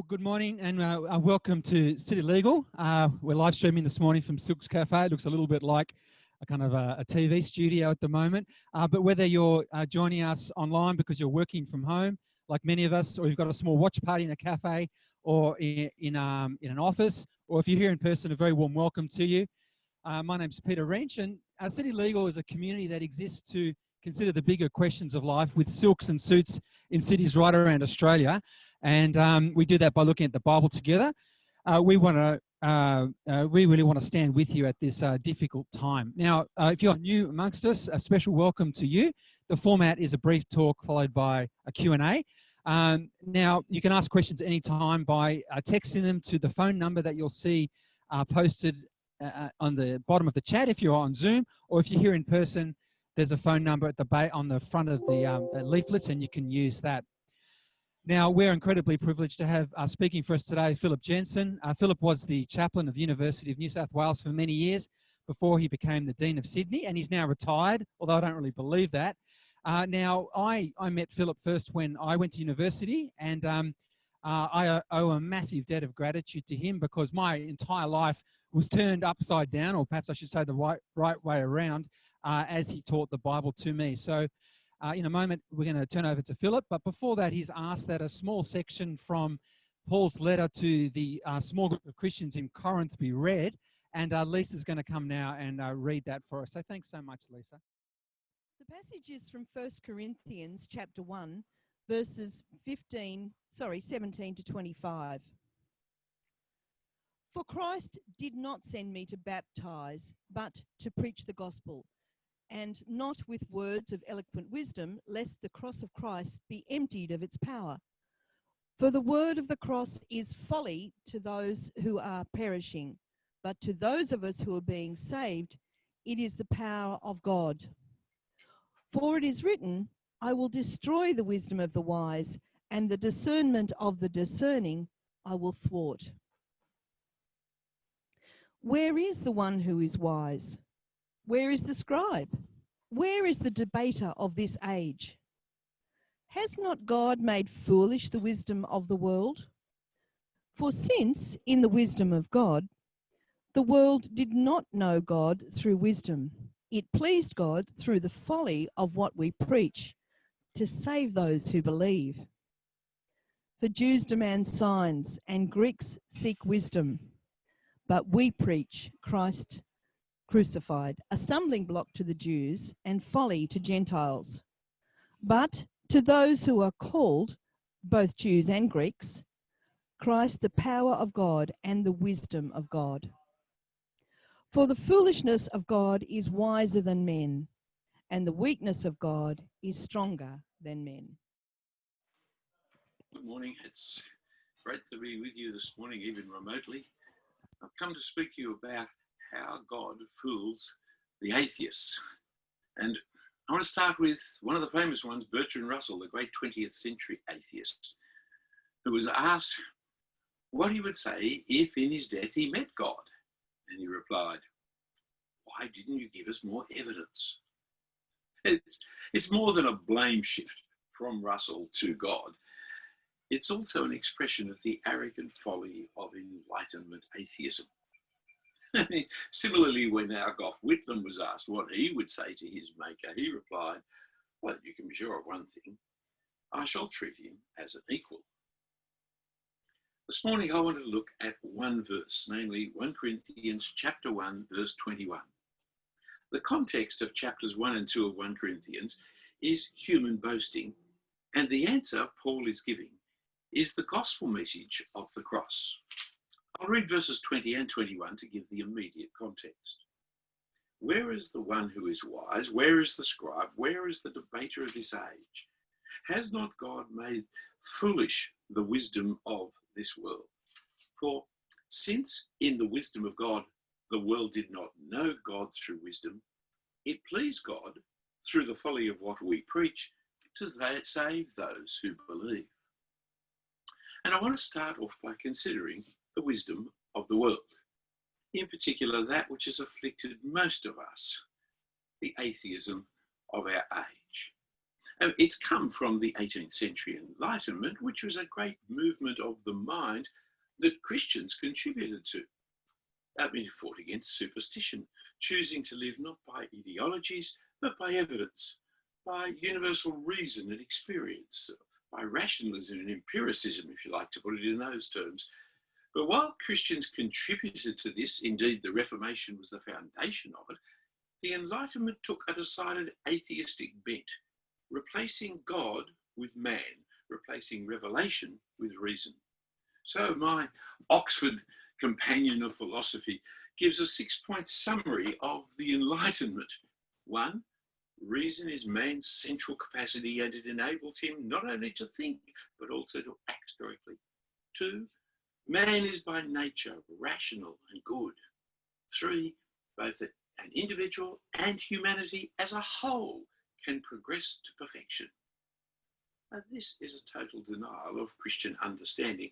Good morning and welcome to City Legal. We're live streaming this morning from Silk's Cafe. It looks a little bit like a kind of a TV studio at the moment. But whether you're joining us online because you're working from home, like many of us, or you've got a small watch party in a cafe or in an office, or if you're here in person, a very warm welcome to you. My name's Peter Wrench, and City Legal is a community that exists to consider the bigger questions of life with silks and suits in cities right around Australia. And we do that by looking at the Bible together. We really want to stand with you at this difficult time. Now, if you're new amongst us, a special welcome to you. The format is a brief talk followed by a Q&A. Now, you can ask questions anytime by texting them to the phone number that you'll see posted on the bottom of the chat if you're on Zoom, or if you're here in person, there's a phone number at the on the front of the leaflets, and you can use that. Now, we're incredibly privileged to have speaking for us today, Phillip Jensen. Phillip was the chaplain of the University of New South Wales for many years before he became the Dean of Sydney, and he's now retired, although I don't really believe that. Now, I met Phillip first when I went to university, and I owe a massive debt of gratitude to him because my entire life was turned upside down, or perhaps I should say the right way around, as he taught the Bible to me. So in a moment, we're going to turn over to Phillip. But before that, he's asked that a small section from Paul's letter to the small group of Christians in Corinth be read. And Lisa's going to come now and read that for us. So thanks so much, Lisa. The passage is from 1 Corinthians chapter 1, verses 17 to 25. For Christ did not send me to baptize, but to preach the gospel, and not with words of eloquent wisdom, lest the cross of Christ be emptied of its power. For the word of the cross is folly to those who are perishing, but to those of us who are being saved, it is the power of God. For it is written, I will destroy the wisdom of the wise, and the discernment of the discerning I will thwart. Where is the one who is wise? Where is the scribe? Where is the debater of this age? Has not God made foolish the wisdom of the world? For since, in the wisdom of God, the world did not know God through wisdom, it pleased God through the folly of what we preach to save those who believe. For Jews demand signs and Greeks seek wisdom, but we preach Christ crucified, a stumbling block to the Jews and folly to Gentiles. But to those who are called, both Jews and Greeks, Christ the power of God and the wisdom of God. For the foolishness of God is wiser than men, and the weakness of God is stronger than men. Good morning. It's great to be with you this morning, even remotely. I've come to speak to you about how God fools the atheists. And I want to start with one of the famous ones, Bertrand Russell, the great 20th century atheist, who was asked what he would say if in his death he met God. And he replied, why didn't you give us more evidence? It's more than a blame shift from Russell to God. It's also an expression of the arrogant folly of enlightenment atheism. Similarly, when our Gough Whitlam was asked what he would say to his maker, he replied, well, you can be sure of one thing, I shall treat him as an equal. This morning I want to look at one verse, namely 1 Corinthians chapter 1, verse 21. The context of chapters 1 and 2 of 1 Corinthians is human boasting, and the answer Paul is giving is the gospel message of the cross. I'll read verses 20 and 21 to give the immediate context. Where is the one who is wise? Where is the scribe? Where is the debater of this age? Has not God made foolish the wisdom of this world? For since in the wisdom of God, the world did not know God through wisdom, it pleased God through the folly of what we preach to save those who believe. And I want to start off by considering the wisdom of the world, in particular that which has afflicted most of us, the atheism of our age. It's come from the 18th century Enlightenment, which was a great movement of the mind that Christians contributed to. It fought against superstition, choosing to live not by ideologies, but by evidence, by universal reason and experience, by rationalism and empiricism, if you like to put it in those terms. But while Christians contributed to this, indeed the Reformation was the foundation of it, the Enlightenment took a decided atheistic bent, replacing God with man, replacing revelation with reason. So my Oxford Companion of Philosophy gives a 6-point summary of the Enlightenment. 1, reason is man's central capacity and it enables him not only to think, but also to act correctly. 2, man is by nature rational and good. 3, both an individual and humanity as a whole can progress to perfection. Now, this is a total denial of Christian understanding.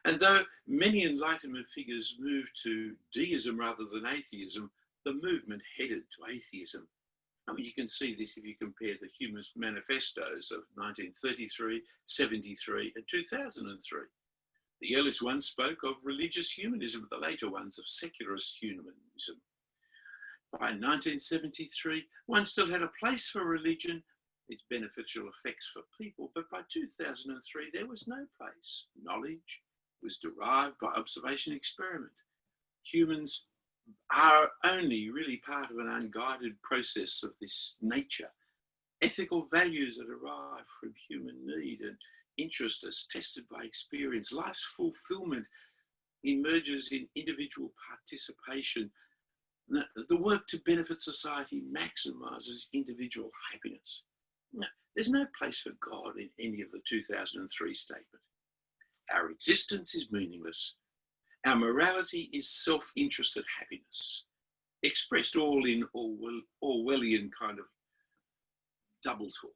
And though many Enlightenment figures moved to deism rather than atheism, the movement headed to atheism. You can see this if you compare the Humanist Manifestos of 1933, 73 and 2003. The earliest ones spoke of religious humanism, the later ones of secularist humanism. By 1973, one still had a place for religion, its beneficial effects for people, but by 2003, there was no place. Knowledge was derived by observation experiment. Humans are only really part of an unguided process of this nature. Ethical values that arrive from human need and interest as tested by experience. Life's fulfillment emerges in individual participation. The work to benefit society maximizes individual happiness. Now, there's no place for God in any of the 2003 statement. Our existence is meaningless. Our morality is self-interested happiness, expressed all in Orwellian kind of double talk.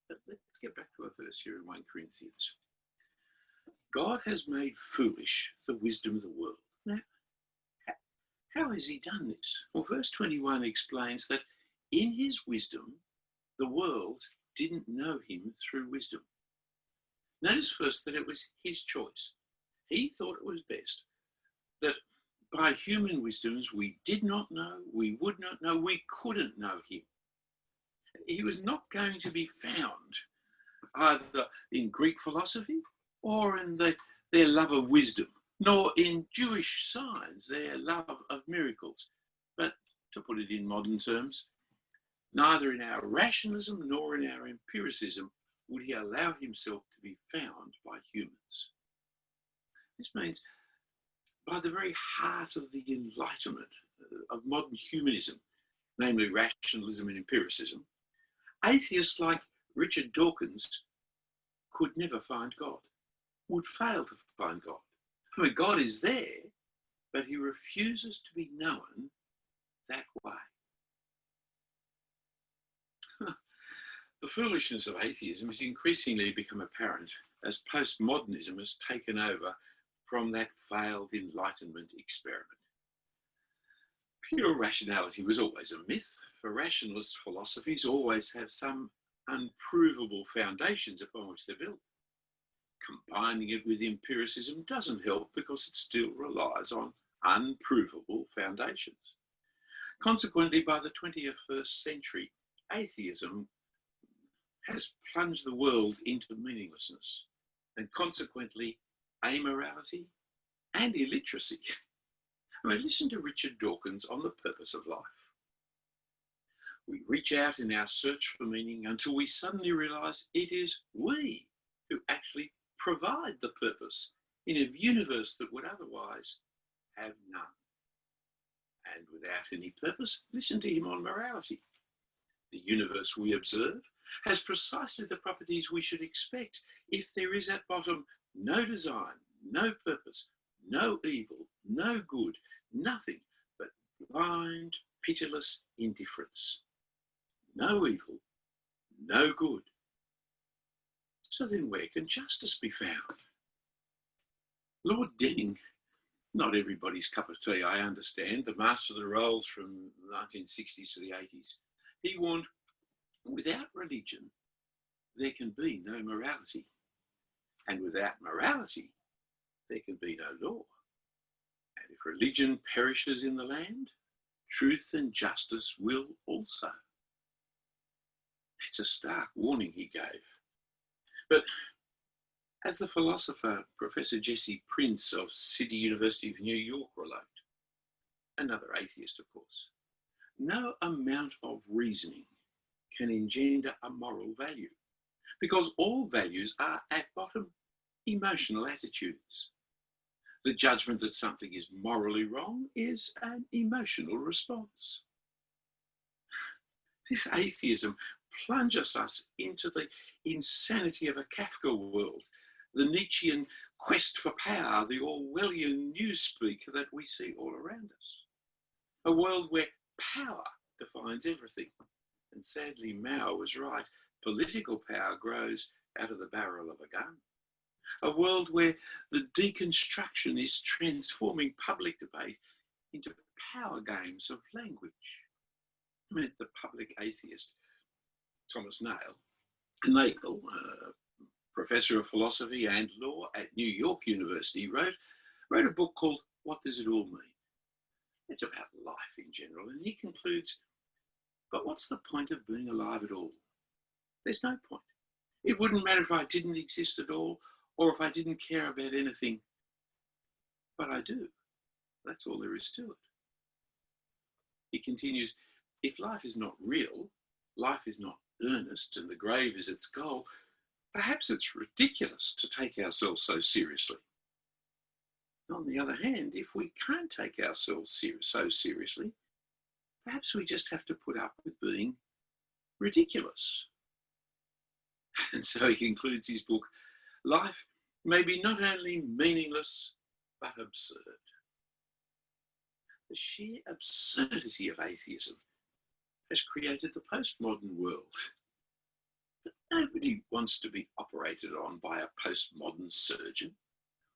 But let's get back to our verse here in 1 Corinthians. God has made foolish the wisdom of the world. Now, how has he done this? Well, verse 21 explains that in his wisdom, the world didn't know him through wisdom. Notice first that it was his choice. He thought it was best that by human wisdoms we did not know, we would not know, we couldn't know him. He was not going to be found either in Greek philosophy or in their love of wisdom, nor in Jewish signs, their love of miracles. But to put it in modern terms, neither in our rationalism nor in our empiricism would he allow himself to be found by humans. This means by the very heart of the Enlightenment of modern humanism, namely rationalism and empiricism, atheists like Richard Dawkins could never find God, would fail to find God. God is there, but he refuses to be known that way. The foolishness of atheism has increasingly become apparent as postmodernism has taken over from that failed Enlightenment experiment. Pure rationality was always a myth, for rationalist philosophies always have some unprovable foundations upon which they're built. Combining it with empiricism doesn't help because it still relies on unprovable foundations. Consequently, by the 21st century, atheism has plunged the world into meaninglessness and consequently amorality and illiteracy. Listen to Richard Dawkins on the purpose of life. We reach out in our search for meaning until we suddenly realize it is we who actually provide the purpose in a universe that would otherwise have none. And without any purpose, listen to him on morality. The universe we observe has precisely the properties we should expect if there is at bottom no design, no purpose, no evil, no good, nothing but blind, pitiless indifference. No evil, no good. So then where can justice be found? Lord Denning, not everybody's cup of tea, I understand, the master of the rolls from the 1960s to the 80s, he warned, Without religion, there can be no morality. And without morality, there can be no law. And if religion perishes in the land, truth and justice will also. It's a stark warning he gave. But as the philosopher Professor Jesse Prince of City University of New York wrote, another atheist of course, no amount of reasoning can engender a moral value, because all values are at bottom emotional attitudes. The judgment that something is morally wrong is an emotional response. This atheism plunges us into the insanity of a Kafka world, the Nietzschean quest for power, the Orwellian newspeak that we see all around us. A world where power defines everything. And sadly, Mao was right. Political power grows out of the barrel of a gun. A world where the deconstruction is transforming public debate into power games of language. I mean, the public atheist Thomas Nagel, professor of philosophy and law at New York University, wrote a book called What Does It All Mean? It's about life in general, and he concludes, but what's the point of being alive at all? There's no point. It wouldn't matter if I didn't exist at all, or if I didn't care about anything, but I do. That's all there is to it. He continues, if life is not real, life is not earnest, and the grave is its goal, perhaps it's ridiculous to take ourselves so seriously. On the other hand, if we can't take ourselves so seriously, perhaps we just have to put up with being ridiculous. And so he concludes his book, life may be not only meaningless, but absurd. The sheer absurdity of atheism has created the postmodern world. But nobody wants to be operated on by a postmodern surgeon,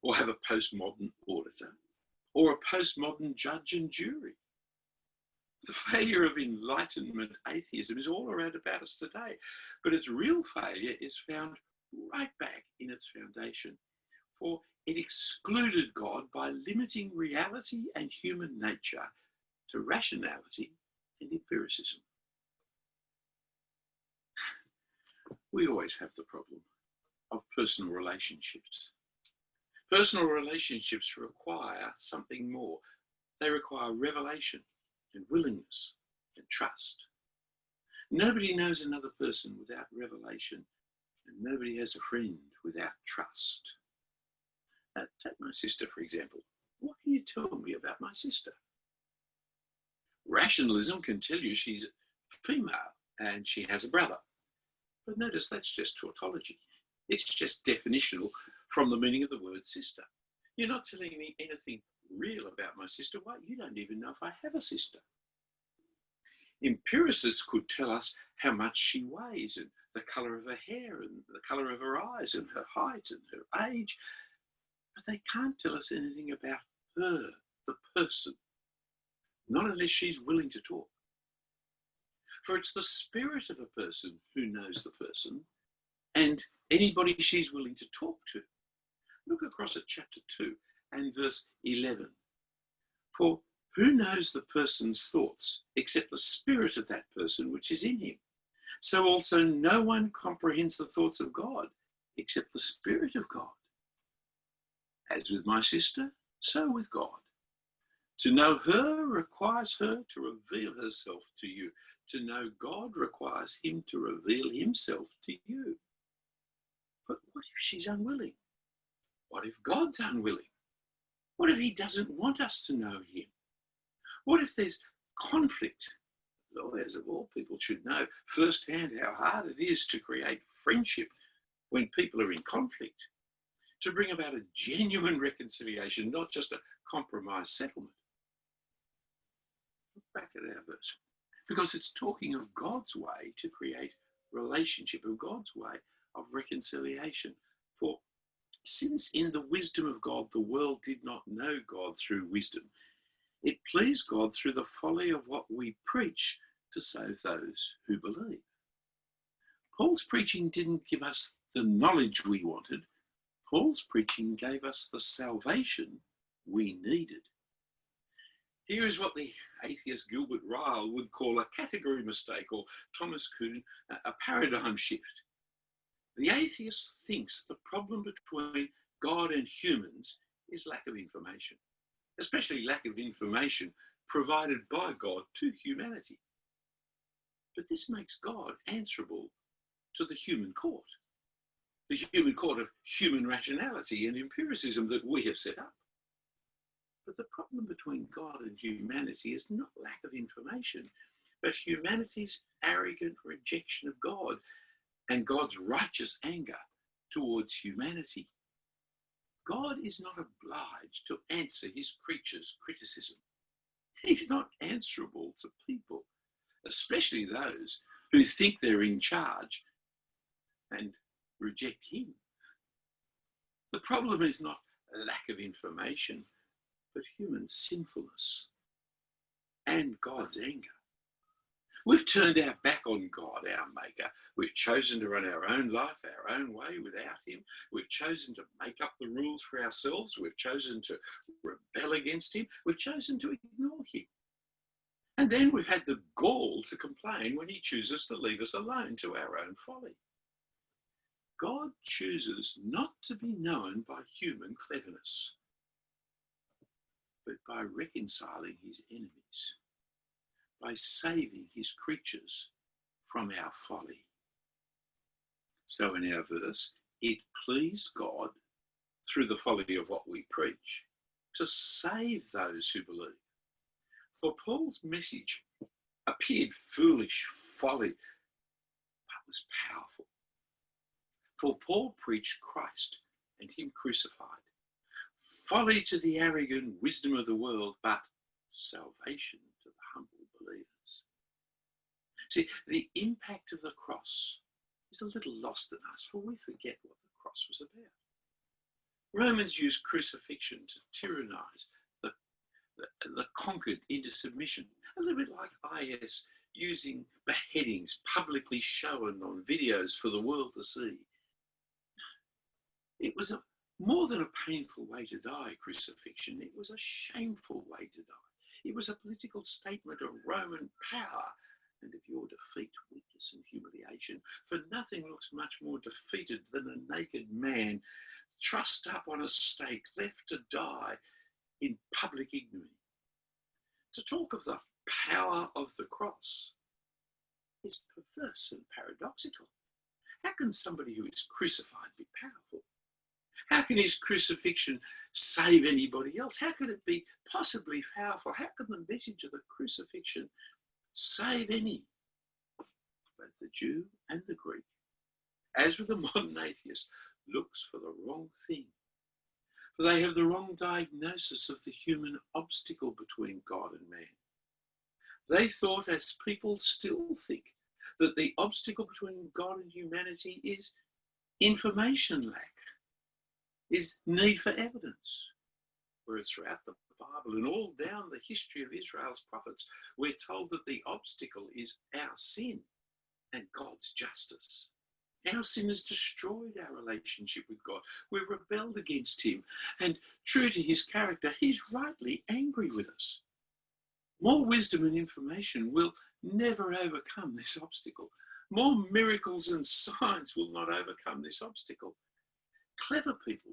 or have a postmodern auditor, or a postmodern judge and jury. The failure of enlightenment atheism is all around about us today, but its real failure is found right back in its foundation, for it excluded God by limiting reality and human nature to rationality and empiricism. We always have the problem of personal relationships. Personal relationships require something more. They require revelation and willingness and trust. Nobody knows another person without revelation, and nobody has a friend without trust. Take my sister, for example. What can you tell me about my sister? Rationalism can tell you she's female and she has a brother. But notice that's just tautology. It's just definitional from the meaning of the word sister. You're not telling me anything real about my sister. Why? You don't even know if I have a sister. Empiricists could tell us how much she weighs and the colour of her hair and the colour of her eyes and her height and her age, but they can't tell us anything about her, the person, not unless she's willing to talk. For it's the spirit of a person who knows the person and anybody she's willing to talk to. Look across at chapter 2 and verse 11. For who knows the person's thoughts except the spirit of that person which is in him? So also no one comprehends the thoughts of God except the Spirit of God. As with my sister, so with God. To know her requires her to reveal herself to you. To know God requires him to reveal himself to you. But what if she's unwilling? What if God's unwilling? What if he doesn't want us to know him? What if there's conflict? Lawyers of all people should know firsthand how hard it is to create friendship when people are in conflict, to bring about a genuine reconciliation, not just a compromise settlement. Look back at our verse, because it's talking of God's way to create relationship, of God's way of reconciliation. For since in the wisdom of God, the world did not know God through wisdom, it pleased God through the folly of what we preach to save those who believe. Paul's preaching didn't give us the knowledge we wanted. Paul's preaching gave us the salvation we needed. Here is what the atheist Gilbert Ryle would call a category mistake, or Thomas Kuhn, a paradigm shift. The atheist thinks the problem between God and humans is lack of information, especially lack of information provided by God to humanity. But this makes God answerable to the human court of human rationality and empiricism that we have set up. But the problem between God and humanity is not lack of information, but humanity's arrogant rejection of God and God's righteous anger towards humanity. God is not obliged to answer his creatures' criticism. He's not answerable to people, especially those who think they're in charge and reject him. The problem is not a lack of information, but human sinfulness and God's anger. We've turned our back on God, our Maker. We've chosen to run our own life, our own way without him. We've chosen to make up the rules for ourselves. We've chosen to rebel against him. We've chosen to ignore him. And then we've had the gall to complain when he chooses to leave us alone to our own folly. God chooses not to be known by human cleverness, but by reconciling his enemies, by saving his creatures from our folly. So in our verse, it pleased God, through the folly of what we preach, to save those who believe. For Paul's message appeared foolish, folly, but was powerful. For Paul preached Christ and him crucified. Folly to the arrogant wisdom of the world, but salvation to the humble believers. See, the impact of the cross is a little lost in us, for we forget what the cross was about. Romans used crucifixion to tyrannize the conquered into submission, a little bit like IS using beheadings publicly shown on videos for the world to see. It was more than a painful way to die, crucifixion. It was a shameful way to die. It was a political statement of Roman power and of your defeat, weakness and humiliation. For nothing looks much more defeated than a naked man trussed up on a stake, left to die in public ignominy. To talk of the power of the cross is perverse and paradoxical. How can somebody who is crucified be powerful? How can his crucifixion save anybody else? How could it be possibly powerful? How can the message of the crucifixion save any? Both the Jew and the Greek, as with the modern atheist, looks for the wrong thing. For they have the wrong diagnosis of the human obstacle between God and man. They thought, as people still think, that the obstacle between God and humanity is information lack, is need for evidence. Whereas throughout the Bible and all down the history of Israel's prophets, we're told that the obstacle is our sin and God's justice. Our sin has destroyed our relationship with God. We've rebelled against him, and true to his character, he's rightly angry with us. More wisdom and information will never overcome this obstacle. More miracles and signs will not overcome this obstacle. Clever people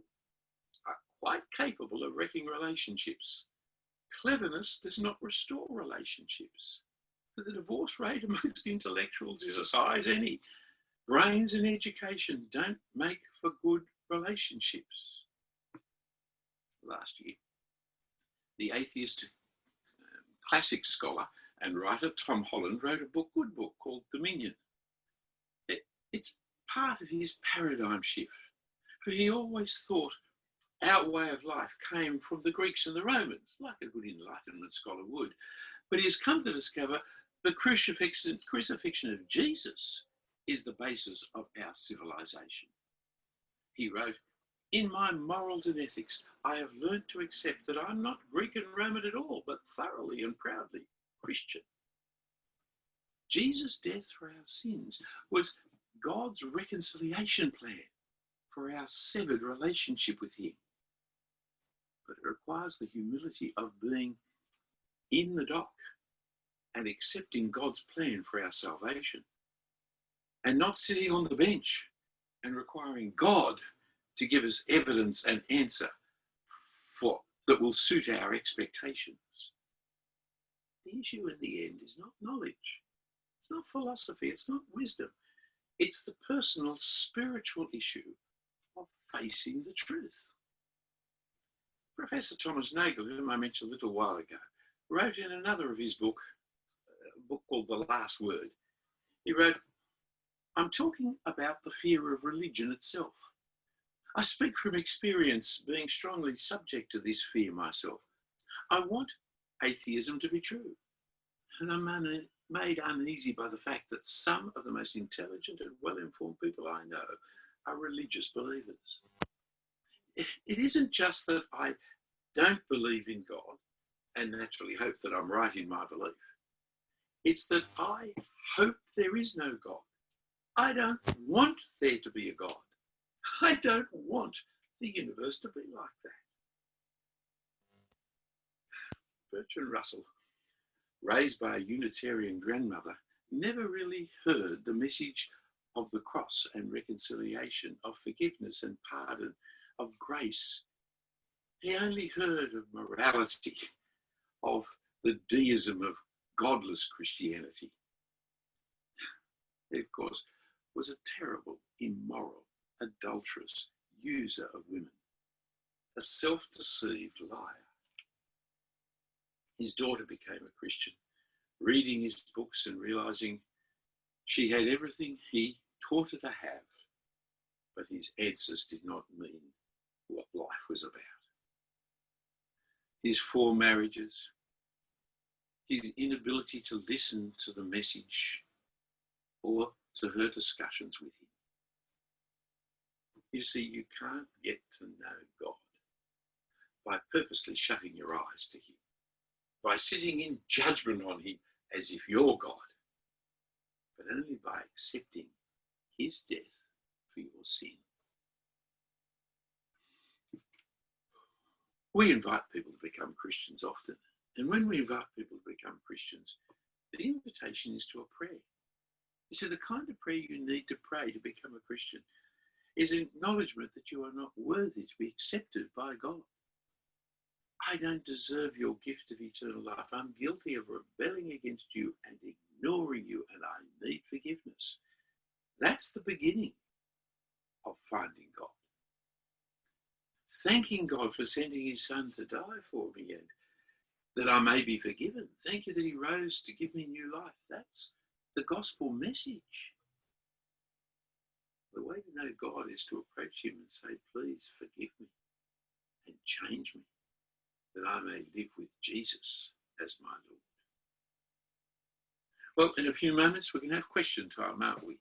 are quite capable of wrecking relationships. Cleverness does not restore relationships. The divorce rate amongst intellectuals is as high as any. Brains and education don't make for good relationships. Last year, the atheist classic scholar and writer Tom Holland wrote a good book called Dominion. It's part of his paradigm shift, for he always thought our way of life came from the Greeks and the Romans, like a good enlightenment scholar would. But he has come to discover the crucifixion of Jesus is the basis of our civilization. He wrote, "In my morals and ethics, I have learnt to accept that I'm not Greek and Roman at all, but thoroughly and proudly Christian. Jesus' death for our sins was God's reconciliation plan for our severed relationship with him. But it requires the humility of being in the dock and accepting God's plan for our salvation, and not sitting on the bench and requiring God to give us evidence and answer that will suit our expectations. The issue in the end is not knowledge. It's not philosophy. It's not wisdom. It's the personal spiritual issue of facing the truth. Professor Thomas Nagel, whom I mentioned a little while ago, wrote in another of his book, a book called The Last Word, he wrote, "I'm talking about the fear of religion itself. I speak from experience, being strongly subject to this fear myself. I want atheism to be true, and I'm made uneasy by the fact that some of the most intelligent and well-informed people I know are religious believers. It isn't just that I don't believe in God and naturally hope that I'm right in my belief. It's that I hope there is no God. I don't want there to be a God. I don't want the universe to be like that." Bertrand Russell, raised by a Unitarian grandmother, never really heard the message of the cross and reconciliation, of forgiveness and pardon, of grace. He only heard of morality, of the deism of godless Christianity. He, of course, was a terrible, immoral, adulterous user of women, a self-deceived liar. His daughter became a Christian, reading his books and realizing she had everything he taught her to have, but his answers did not mean what life was about. His 4 marriages, his inability to listen to the message or to her discussions with him. You see, you can't get to know God by purposely shutting your eyes to him, by sitting in judgment on him as if you're God, but only by accepting his death for your sin. We invite people to become Christians often, and when we invite people to become Christians, the invitation is to a prayer. You see, the kind of prayer you need to pray to become a Christian is acknowledgement that you are not worthy to be accepted by God. I don't deserve your gift of eternal life. I'm guilty of rebelling against you and ignoring you, and I need forgiveness. That's the beginning of finding God. Thanking God for sending his son to die for me and that I may be forgiven. Thank you that he rose to give me new life. That's the gospel message. The way to know God is to approach him and say, please forgive me and change me, that I may live with Jesus as my Lord. Well, in a few moments, we're going to have question time, aren't we?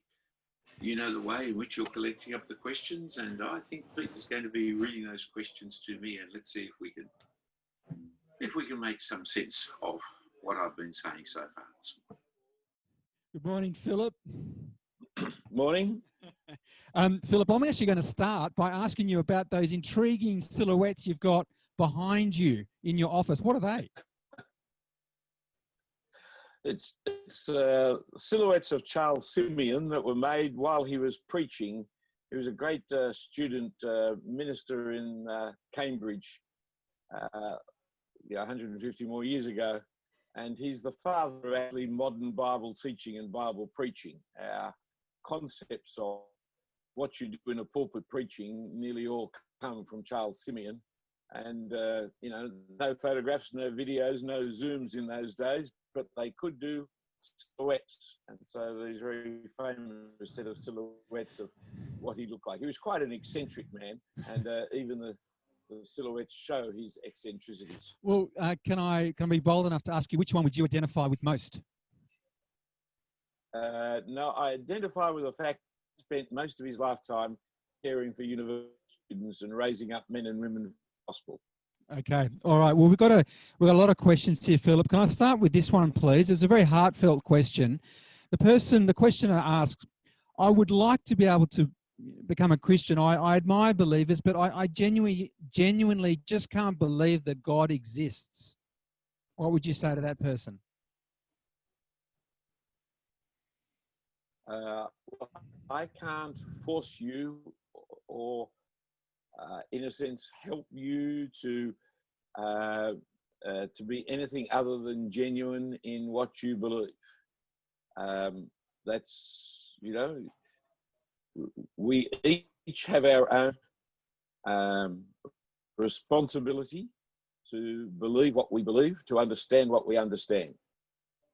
You know the way in which you're collecting up the questions, and I think Peter's going to be reading those questions to me, and let's see if we can make some sense of what I've been saying so far this morning. Good morning, Philip. Morning. Philip, I'm actually going to start by asking you about those intriguing silhouettes you've got behind you in your office. What are they? It's silhouettes of Charles Simeon that were made while he was preaching. He was a great student minister in Cambridge 150 more years ago. And he's the father of actually modern Bible teaching and Bible preaching. Our concepts of what you do in a pulpit preaching nearly all come from Charles Simeon. And, no photographs, no videos, no Zooms in those days, but they could do silhouettes. And so these very famous set of silhouettes of what he looked like. He was quite an eccentric man, and even the silhouettes show his eccentricities. Well, can I be bold enough to ask you, which one would you identify with most? No, I identify with the fact he spent most of his lifetime caring for university students and raising up men and women of the gospel. Okay, all right. Well, we've got a lot of questions here, Philip. Can I start with this one, please? It's a very heartfelt question. The questioner asks, I would like to be able to become a Christian. I admire believers, but I genuinely just can't believe that God exists. What would you say to that person? I can't force you or in a sense, help you to be anything other than genuine in what you believe. That's, you know, we each have our own responsibility to believe what we believe, to understand what we understand.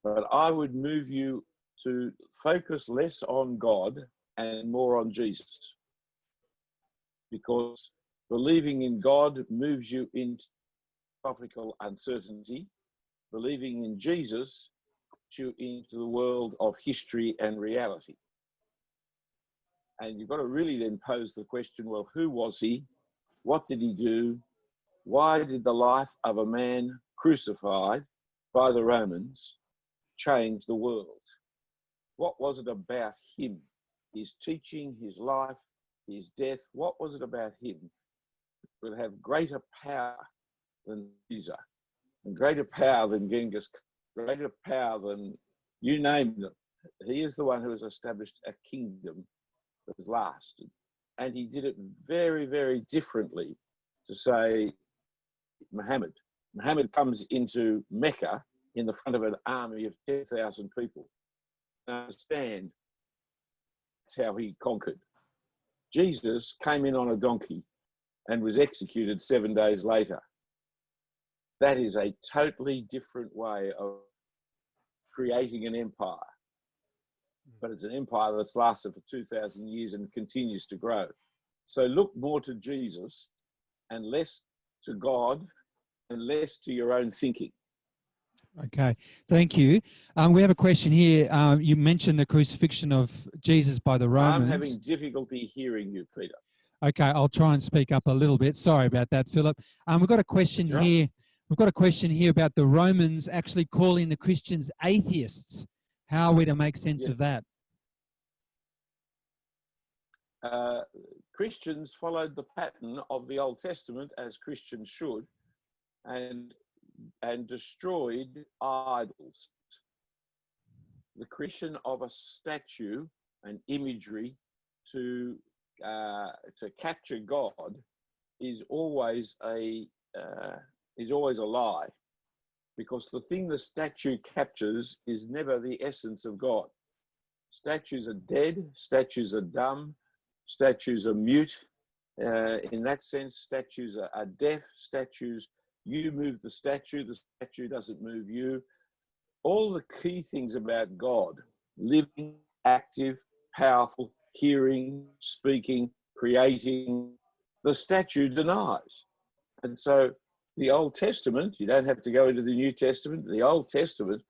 But I would move you to focus less on God and more on Jesus. Because believing in God moves you into philosophical uncertainty. Believing in Jesus puts you into the world of history and reality. And you've got to really then pose the question, well, who was he? What did he do? Why did the life of a man crucified by the Romans change the world? What was it about him? His teaching, his life, his death, what was it about him that would have greater power than Caesar, and greater power than Genghis, greater power than you name them? He is the one who has established a kingdom that has lasted. And he did it very, very differently to, say, Muhammad. Muhammad comes into Mecca in the front of an army of 10,000 people. Understand, that's how he conquered. Jesus came in on a donkey and was executed 7 days later. That is a totally different way of creating an empire. But it's an empire that's lasted for 2,000 years and continues to grow. So look more to Jesus and less to God and less to your own thinking. Okay, thank you. We have a question here. You mentioned the crucifixion of Jesus by the Romans. I'm having difficulty hearing you, Peter. Okay, I'll try and speak up a little bit. Sorry about that, Philip. We've got a question here. We've got a question here about the Romans actually calling the Christians atheists. How are we to make sense of that? Christians followed the pattern of the Old Testament, as Christians should, and destroyed idols. The creation of a statue, an imagery to capture God is always a lie, because the thing the statue captures is never the essence of God. Statues are dead, statues are dumb, statues are mute. In that sense, statues are deaf, statues, you move the statue doesn't move you. All the key things about God, living, active, powerful, hearing, speaking, creating, the statue denies. And so the Old Testament, you don't have to go into the New Testament, the Old Testament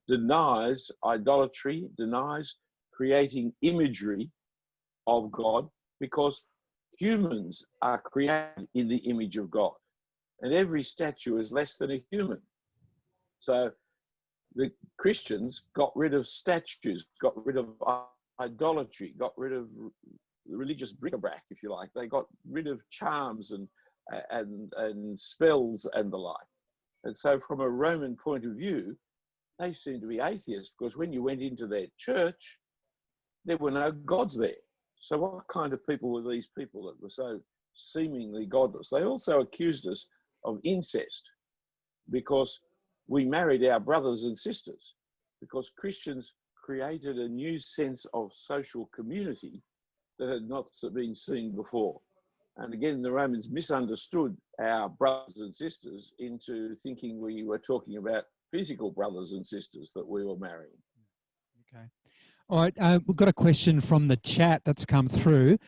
denies idolatry, denies creating imagery of God, because humans are created in the image of God. And every statue is less than a human. So the Christians got rid of statues, got rid of idolatry, got rid of religious bric-a-brac, if you like. They got rid of charms and spells and the like. And so from a Roman point of view, they seem to be atheists, because when you went into their church, there were no gods there. So what kind of people were these people that were so seemingly godless? They also accused us of incest, because we married our brothers and sisters, because Christians created a new sense of social community that had not been seen before. And again, the Romans misunderstood our brothers and sisters into thinking we were talking about physical brothers and sisters that we were marrying. Okay. All right. We've got a question from the chat that's come through.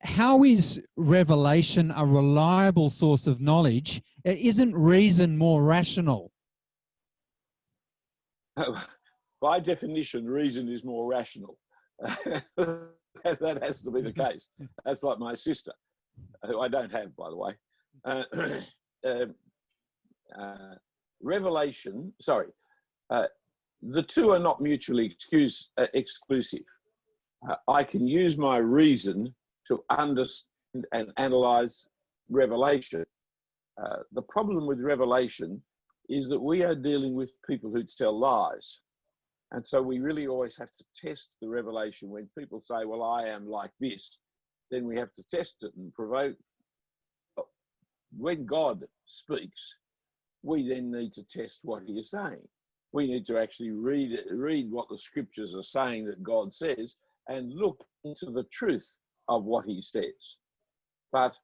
How is revelation a reliable source of knowledge? Isn't reason more rational? By definition, reason is more rational. That has to be the case. That's like my sister, who I don't have, by the way. Revelation, the two are not mutually exclusive. I can use my reason to understand and analyze revelation. The problem with revelation is that we are dealing with people who tell lies. And so we really always have to test the revelation. When people say, well, I am like this, then we have to test it and provoke. When God speaks, we then need to test what he is saying. We need to actually read what the scriptures are saying that God says and look into the truth of what he says. But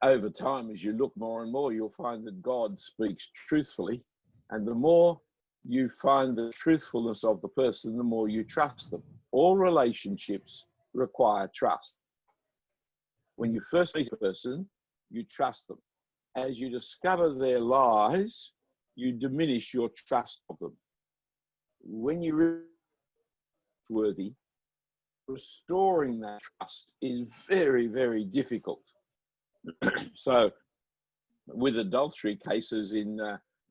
over time, as you look more and more, you'll find that God speaks truthfully. And the more you find the truthfulness of the person, the more you trust them. All relationships require trust. When you first meet a person, you trust them. As you discover their lies, you diminish your trust of them. When you're worthy, restoring that trust is very, very difficult. So with adultery cases in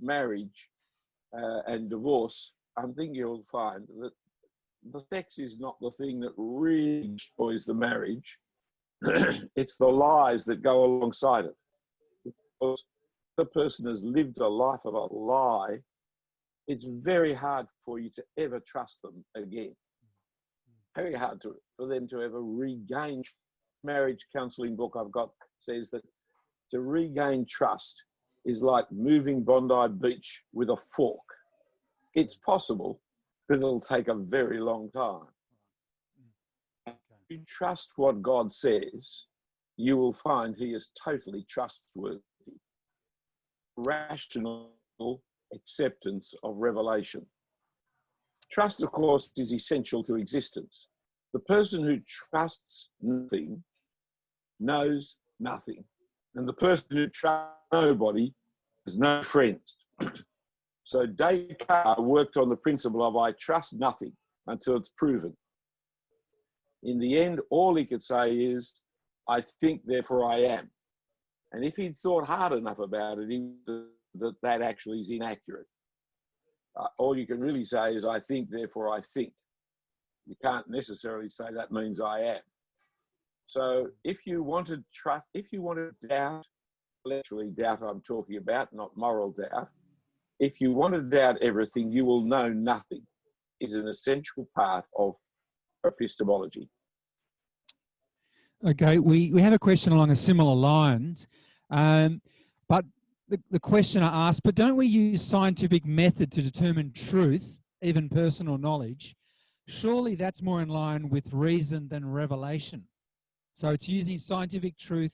marriage and divorce, I think you'll find that the sex is not the thing that really destroys the marriage. It's the lies that go alongside it. Because the person has lived a life of a lie, it's very hard for you to ever trust them again. Very hard for them to ever regain. Marriage counselling book I've got says that to regain trust is like moving Bondi Beach with a fork. It's possible, but it'll take a very long time. If you trust what God says, you will find he is totally trustworthy. Rational acceptance of revelation. Trust, of course, is essential to existence. The person who trusts nothing knows nothing. And the person who trusts nobody has no friends. So Descartes worked on the principle of I trust nothing until it's proven. In the end, all he could say is, I think, therefore I am. And if he'd thought hard enough about it, that actually is inaccurate. All you can really say is, I think, therefore I think. You can't necessarily say that means I am. So if you want to trust, if you want to doubt, literally doubt I'm talking about, not moral doubt, if you want to doubt everything, you will know nothing, is an essential part of epistemology. Okay, we have a question along a similar lines, but the questioner asked, but don't we use scientific method to determine truth, even personal knowledge? Surely that's more in line with reason than revelation. So it's using scientific truth,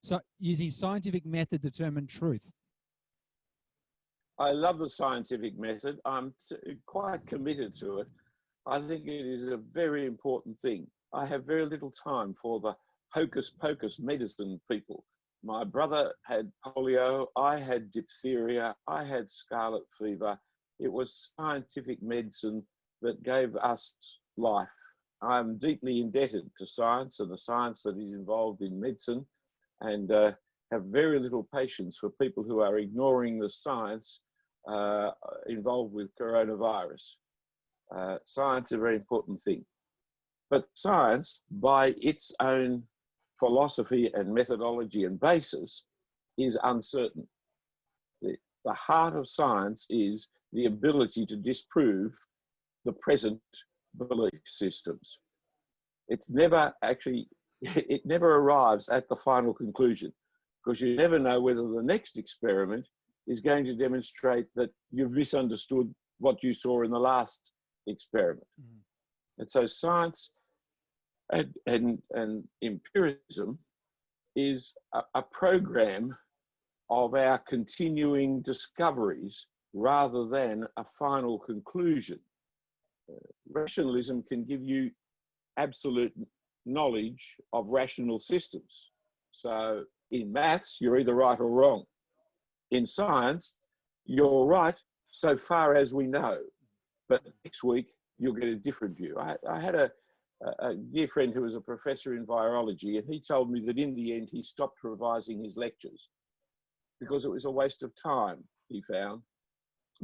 so using scientific method to determine truth. I love the scientific method. I'm quite committed to it. I think it is a very important thing. I have very little time for the hocus pocus medicine people. My brother had polio, I had diphtheria, I had scarlet fever. It was scientific medicine that gave us life. I'm deeply indebted to science and the science that is involved in medicine, and have very little patience for people who are ignoring the science involved with coronavirus. Science is a very important thing. But science, by its own philosophy and methodology and basis, is uncertain. The heart of science is the ability to disprove the present belief systems. It's never actually, it never arrives at the final conclusion, because you never know whether the next experiment is going to demonstrate that you've misunderstood what you saw in the last experiment. Mm. And so science and empiricism is a program of our continuing discoveries rather than a final conclusion. Rationalism can give you absolute knowledge of rational systems. So in maths, you're either right or wrong. In science, you're right so far as we know. But next week, you'll get a different view. I had a dear friend who was a professor in virology, and he told me that in the end, he stopped revising his lectures because it was a waste of time, he found,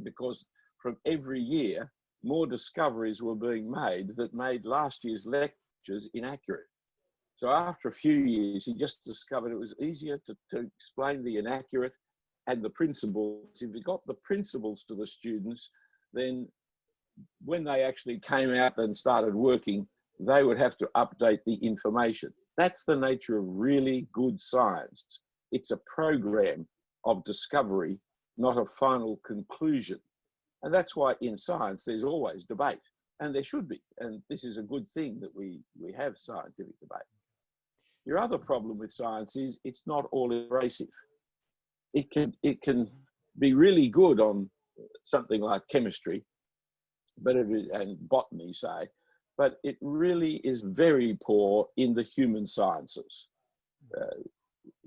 because from every year, more discoveries were being made that made last year's lectures inaccurate. So after a few years, he just discovered it was easier to explain the inaccurate and the principles. If you got the principles to the students, then when they actually came out and started working, they would have to update the information. That's the nature of really good science. It's a program of discovery, not a final conclusion. And that's why in science, there's always debate, and there should be. And this is a good thing that we have scientific debate. Your other problem with science is it's not all embracive. It can be really good on something like chemistry, and botany, say, but it really is very poor in the human sciences.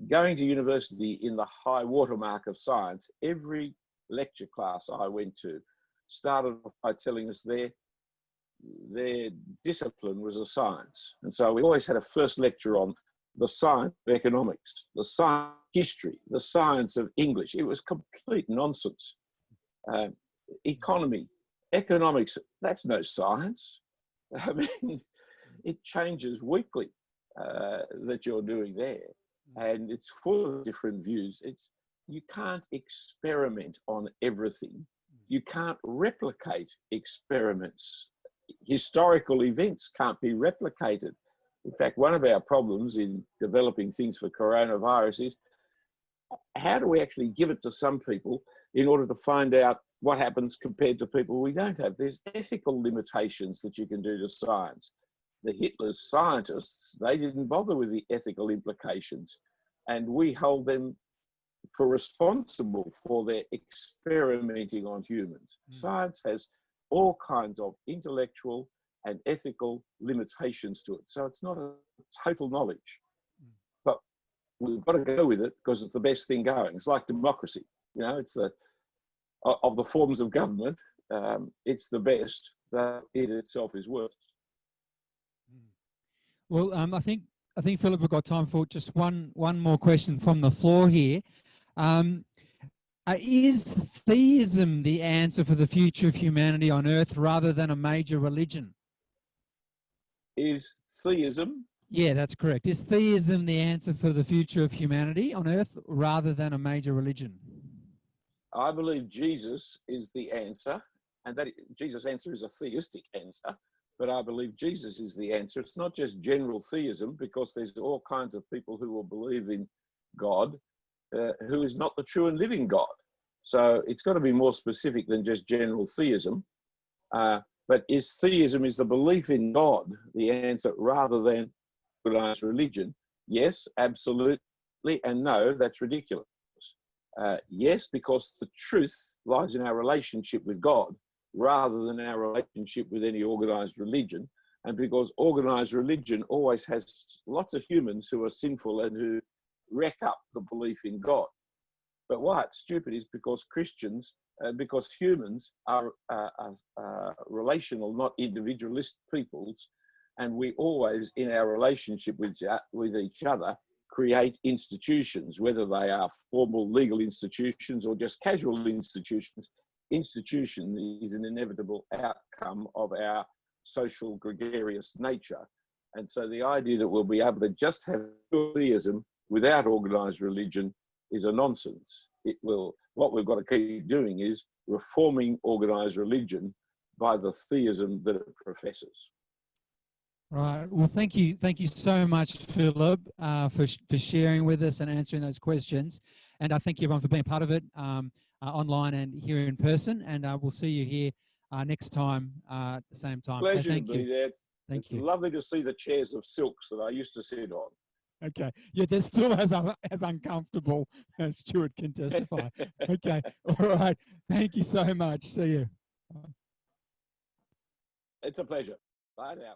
Going to university in the high watermark of science, every lecture class I went to started by telling us their discipline was a science. And so we always had a first lecture on the science of economics, the science of history, the science of English. It was complete nonsense. Economy, economics, that's no science. I mean, it changes weekly that you're doing there. And it's full of different views. You can't experiment on everything. You can't replicate experiments. Historical events can't be replicated. In fact, one of our problems in developing things for coronavirus is how do we actually give it to some people in order to find out what happens compared to people we don't have? There's ethical limitations that you can do to science. The Hitler's scientists, they didn't bother with the ethical implications, and we hold them for responsible for their experimenting on humans. Science has all kinds of intellectual and ethical limitations to it. So it's not a total knowledge, but we've got to go with it because it's the best thing going. It's like democracy, you know, it's of the forms of government, it's the best that it itself is worth. Well, I think Philip, we've got time for just one more question from the floor here. Is theism the answer for the future of humanity on Earth rather than a major religion? Is theism? Yeah, that's correct. Is theism the answer for the future of humanity on Earth rather than a major religion? I believe Jesus is the answer, and that Jesus' answer is a theistic answer, but I believe Jesus is the answer. It's not just general theism, because there's all kinds of people who will believe in God who is not the true and living God. So it's got to be more specific than just general theism. But is theism, is the belief in God the answer rather than organized religion? Yes, absolutely. And no, that's ridiculous. Yes, because the truth lies in our relationship with God rather than our relationship with any organized religion. And because organized religion always has lots of humans who are sinful and who wreck up the belief in God. But why it's stupid is because because humans are relational, not individualist peoples, and we always, in our relationship with each other, create institutions, whether they are formal legal institutions or just casual institutions. Institution is an inevitable outcome of our social gregarious nature. And so the idea that we'll be able to just have theism without organized religion is a nonsense. What we've got to keep doing is reforming organized religion by the theism that it professes. Right. Well, thank you so much, Philip, for sharing with us and answering those questions. And I thank everyone for being part of it, online and here in person. And we'll see you here next time at the same time. Pleasure so thank to you. be there. Thank you. Lovely to see the chairs of silks that I used to sit on. Okay. Yeah, they're still as uncomfortable as Stuart can testify. Okay. All right. Thank you so much. See you. It's a pleasure. Bye now.